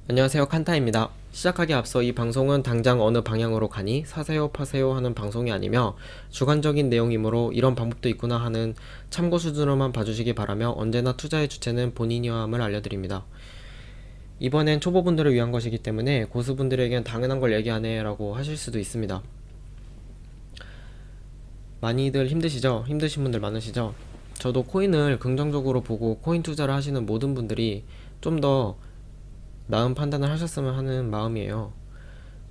안녕하세요, 칸타입니다. 시작하기 앞서 이 방송은 당장 어느 방향으로 가니 사세요 파세요 하는 방송이 아니며 주관적인 내용이므로 이런 방법도 있구나 하는 참고 수준으로만 봐주시기 바라며 언제나 투자의 주체는 본인이어야 함을 알려드립니다. 이번엔 초보분들을 위한 것이기 때문에 고수분들에겐 당연한 걸 얘기하네 라고 하실 수도 있습니다. 많이들 힘드시죠? 힘드신 분들 많으시죠? 저도 코인을 긍정적으로 보고 코인 투자를 하시는 모든 분들이 좀 더 나은 판단을 하셨으면 하는 마음이에요.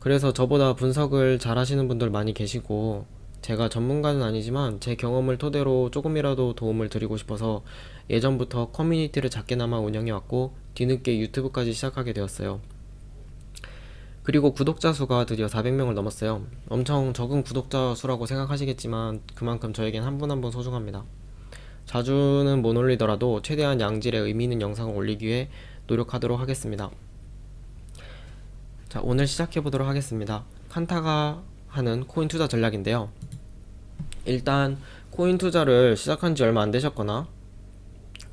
그래서 저보다 분석을 잘 하시는 분들 많이 계시고, 제가 전문가는 아니지만 제 경험을 토대로 조금이라도 도움을 드리고 싶어서 예전부터 커뮤니티를 작게나마 운영해왔고 뒤늦게 유튜브까지 시작하게 되었어요. 그리고 구독자 수가 드디어 400명을 넘었어요. 엄청 적은 구독자 수라고 생각하시겠지만 그만큼 저에겐 한 분 한 분 소중합니다. 자주는 못 올리더라도 최대한 양질의 의미 있는 영상을 올리기 위해 노력하도록 하겠습니다. 자, 오늘 시작해보도록 하겠습니다. 칸타가 하는 코인 투자 전략인데요. 일단 코인 투자를 시작한 지 얼마 안 되셨거나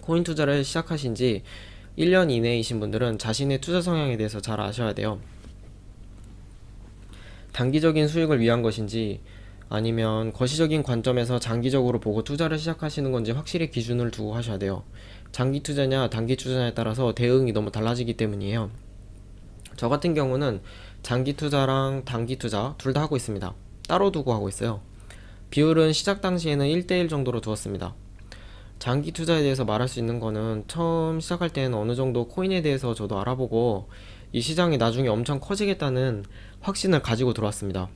코인 투자를 시작하신 지 1년 이내이신 분들은 자신의 투자 성향에 대해서 잘 아셔야 돼요. 단기적인 수익을 위한 것인지 아니면 거시적인 관점에서 장기적으로 보고 투자를 시작하시는 건지 확실히 기준을 두고 하셔야 돼요. 장기 투자냐 단기 투자냐에 따라서 대응이 너무 달라지기 때문이에요. 저 같은 경우는 장기 투자랑 단기 투자 둘 다 하고 있습니다. 따로 두고 하고 있어요. 비율은 시작 당시에는 1대1 정도로 두었습니다. 장기 투자에 대해서 말할 수 있는 거는 처음 시작할 때는 어느 정도 코인에 대해서 저도 알아보고 이 시장이 나중에 엄청 커지겠다는 확신을 가지고 들어왔습니다.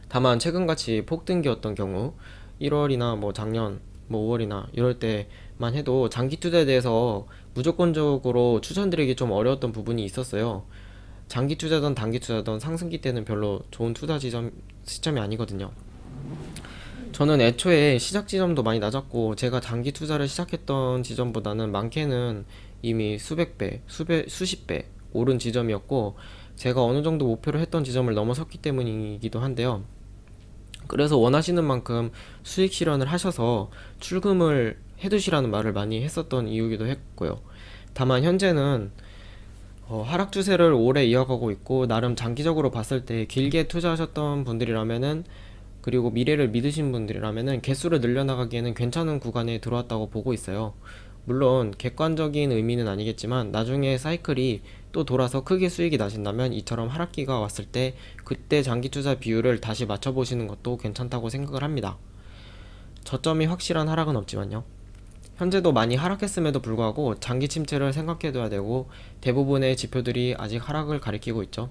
다만 최근같이 폭등기였던 경우 1월이나 뭐 작년 뭐 5월이나 이럴 때만 해도 장기 투자에 대해서 무조건적으로 추천드리기 좀 어려웠던 부분이 있었어요. 장기 투자든 단기 투자든 상승기 때는 별로 좋은 투자 시점이 아니거든요. 저는 애초에 시작 지점도 많이 낮았고 제가 장기 투자를 시작했던 지점보다는 많게는 이미 수백 배, 수십 배 오른 지점이었고 제가 어느 정도 목표를 했던 지점을 넘어섰기 때문이기도 한데요. 그래서 원하시는 만큼 수익 실현을 하셔서 출금을 해두시라는 말을 많이 했었던 이유기도 했고요. 다만 현재는 하락 추세를 오래 이어가고 있고 나름 장기적으로 봤을 때 길게 투자하셨던 분들이라면은 그리고 미래를 믿으신 분들이라면은 개수를 늘려나가기에는 괜찮은 구간에 들어왔다고 보고 있어요. 물론 객관적인 의미는 아니겠지만 나중에 사이클이 또 돌아서 크게 수익이 나신다면 이처럼 하락기가 왔을 때 그때 장기 투자 비율을 다시 맞춰보시는 것도 괜찮다고 생각을 합니다. 저점이 확실한 하락은 없지만요. 현재도 많이 하락했음에도 불구하고 장기 침체를 생각해둬야 되고 대부분의 지표들이 아직 하락을 가리키고 있죠.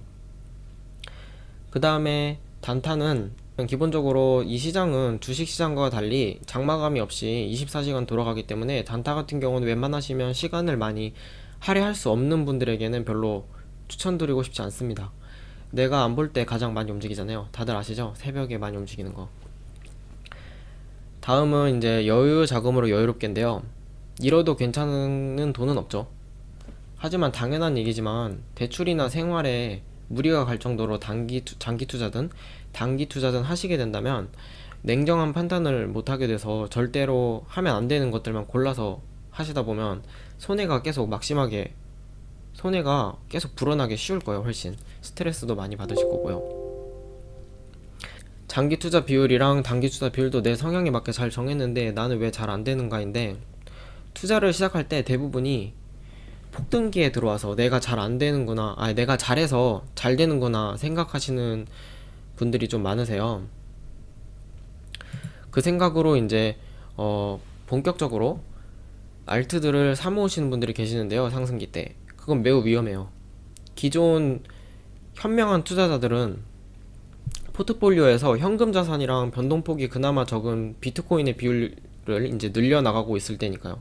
그 다음에 단타는 기본적으로 이 시장은 주식시장과 달리 장마감이 없이 24시간 돌아가기 때문에 단타 같은 경우는 웬만하시면 시간을 많이 할애할 수 없는 분들에게는 별로 추천드리고 싶지 않습니다. 내가 안 볼 때 가장 많이 움직이잖아요. 다들 아시죠? 새벽에 많이 움직이는 거. 다음은 이제 여유 자금으로 여유롭게인데요. 잃어도 괜찮은 돈은 없죠. 하지만 당연한 얘기지만 대출이나 생활에 무리가 갈 정도로 장기 투자든 단기 투자든 하시게 된다면 냉정한 판단을 못하게 돼서 절대로 하면 안 되는 것들만 골라서 하시다 보면 손해가 계속 막심하게 손해가 계속 불어나기 쉬울 거예요. 훨씬 스트레스도 많이 받으실 거고요. 장기 투자 비율이랑 단기 투자 비율도 내 성향에 맞게 잘 정했는데 나는 왜 잘 안 되는가인데 투자를 시작할 때 대부분이 폭등기에 들어와서 내가 잘 안 되는구나, 내가 잘해서 잘 되는구나 생각하시는 분들이 좀 많으세요. 그 생각으로 이제 본격적으로 알트들을 사모으시는 분들이 계시는데요. 상승기 때 그건 매우 위험해요. 기존 현명한 투자자들은 포트폴리오에서 현금 자산이랑 변동폭이 그나마 적은 비트코인의 비율을 이제 늘려나가고 있을 때니까요.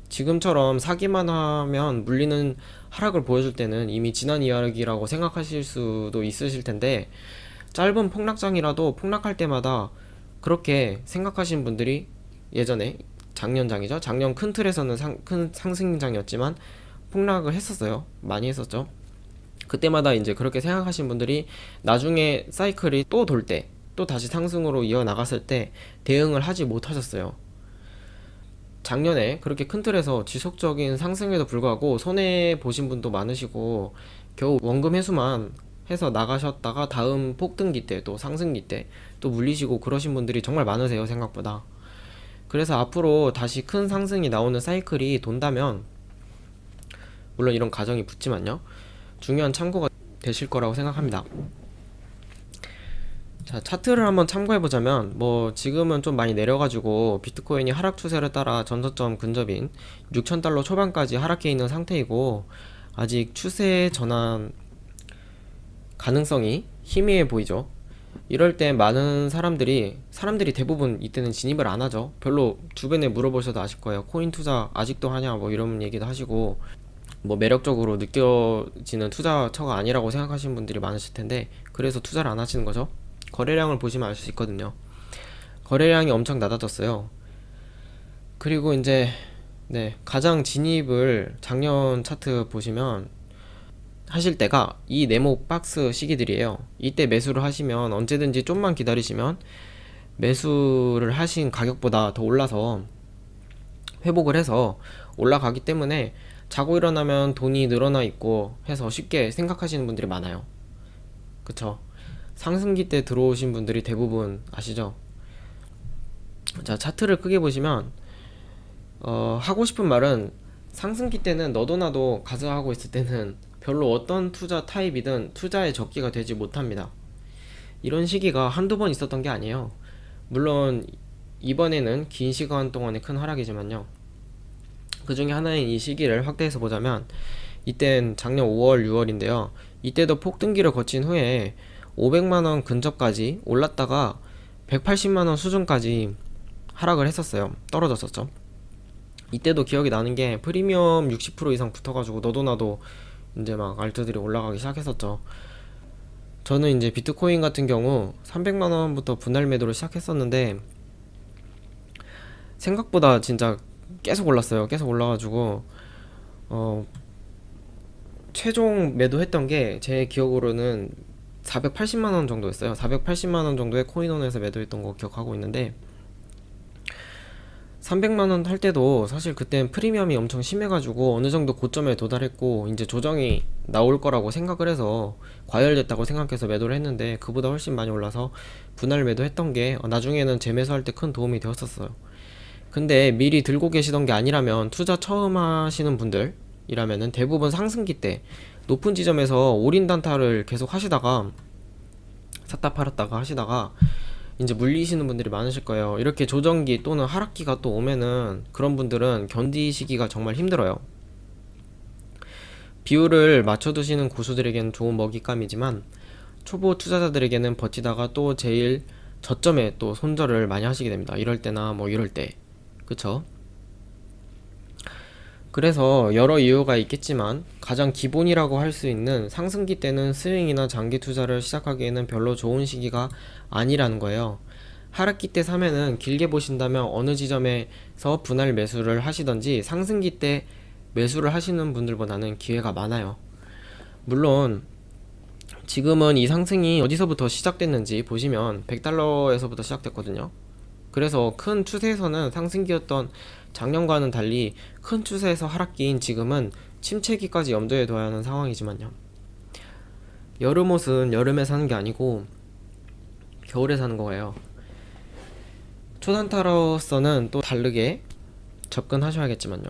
지금처럼 사기만 하면 물리는 하락을 보여줄 때는 이미 지난 이야기라고 생각하실 수도 있으실 텐데 짧은 폭락장이라도 폭락할 때마다 그렇게 생각하신 분들이 예전에 작년장이죠. 작년 큰 틀에서는 큰 상승장이었지만 폭락을 했었어요. 많이 했었죠. 그때마다 이제 그렇게 생각하신 분들이 나중에 사이클이 또 돌 때, 또 다시 상승으로 이어나갔을 때 대응을 하지 못하셨어요. 작년에 그렇게 큰 틀에서 지속적인 상승에도 불구하고 손해 보신 분도 많으시고 겨우 원금 회수만 해서 나가셨다가 다음 폭등기 때 또 상승기 때 또 물리시고 그러신 분들이 정말 많으세요, 생각보다. 그래서 앞으로 다시 큰 상승이 나오는 사이클이 돈다면, 물론 이런 가정이 붙지만요, 중요한 참고가 되실 거라고 생각합니다. 자, 차트를 한번 참고해 보자면, 뭐 지금은 좀 많이 내려가지고 비트코인이 하락 추세를 따라 전저점 근접인 6,000달러 초반까지 하락해 있는 상태이고, 아직 추세 전환 가능성이 희미해 보이죠. 이럴 때 많은 사람들이 대부분 이때는 진입을 안 하죠. 별로 주변에 물어보셔도 아실 거예요. 코인 투자 아직도 하냐 뭐 이런 얘기도 하시고, 뭐 매력적으로 느껴지는 투자처가 아니라고 생각하시는 분들이 많으실 텐데, 그래서 투자를 안 하시는 거죠. 거래량을 보시면 알 수 있거든요. 거래량이 엄청 낮아졌어요. 그리고 이제 가장 진입을 작년 차트 보시면 하실 때가 이 네모 박스 시기들이에요. 이때 매수를 하시면 언제든지 좀만 기다리시면 매수를 하신 가격보다 더 올라서 회복을 해서 올라가기 때문에 자고 일어나면 돈이 늘어나 있고 해서 쉽게 생각하시는 분들이 많아요. 그쵸? 상승기 때 들어오신 분들이 대부분 아시죠? 자, 차트를 크게 보시면 하고 싶은 말은, 상승기 때는 너도 나도 가져가고 있을 때는 별로 어떤 투자 타입이든 투자의 적기가 되지 못합니다. 이런 시기가 한두 번 있었던 게 아니에요. 물론 이번에는 긴 시간 동안의 큰 하락이지만요, 그 중에 하나인 이 시기를 확대해서 보자면, 이땐 작년 5월 6월인데요 이때도 폭등기를 거친 후에 500만원 근접까지 올랐다가 180만원 수준까지 하락을 했었어요. 떨어졌었죠. 이때도 기억이 나는 게 프리미엄 60% 이상 붙어가지고 너도 나도 이제 막 알트들이 올라가기 시작했었죠. 저는 이제 비트코인 같은 경우 300만원부터 분할 매도를 시작했었는데, 생각보다 진짜 계속 올랐어요. 계속 올라가지고 최종 매도했던 게 제 기억으로는 480만원 정도였어요. 480만원 정도의 코인원에서 매도했던 거 기억하고 있는데, 300만원 할 때도 사실 그땐 프리미엄이 엄청 심해가지고 어느 정도 고점에 도달했고 이제 조정이 나올 거라고 생각을 해서, 과열됐다고 생각해서 매도를 했는데, 그보다 훨씬 많이 올라서 분할 매도했던 게 나중에는 재매수할 때 큰 도움이 되었었어요. 근데 미리 들고 계시던 게 아니라면, 투자 처음 하시는 분들이라면은 대부분 상승기 때 높은 지점에서 올인 단타를 계속 하시다가 샀다 팔았다가 하시다가 이제 물리시는 분들이 많으실 거예요. 이렇게 조정기 또는 하락기가 또 오면은 그런 분들은 견디시기가 정말 힘들어요. 비율을 맞춰두시는 고수들에게는 좋은 먹잇감이지만, 초보 투자자들에게는 버티다가 또 제일 저점에 또 손절을 많이 하시게 됩니다. 이럴 때나 뭐 이럴 때. 그쵸? 그래서 여러 이유가 있겠지만 가장 기본이라고 할 수 있는, 상승기 때는 스윙이나 장기 투자를 시작하기에는 별로 좋은 시기가 아니라는 거예요. 하락기 때 사면은 길게 보신다면 어느 지점에서 분할 매수를 하시던지, 상승기 때 매수를 하시는 분들보다는 기회가 많아요. 물론 지금은 이 상승이 어디서부터 시작됐는지 보시면 100달러에서부터 시작됐거든요. 그래서 큰 추세에서는 상승기였던 작년과는 달리 큰 추세에서 하락기인 지금은 침체기까지 염두에 둬야 하는 상황이지만요, 여름옷은 여름에 사는 게 아니고 겨울에 사는 거예요. 초단타로서는 또 다르게 접근하셔야겠지만요.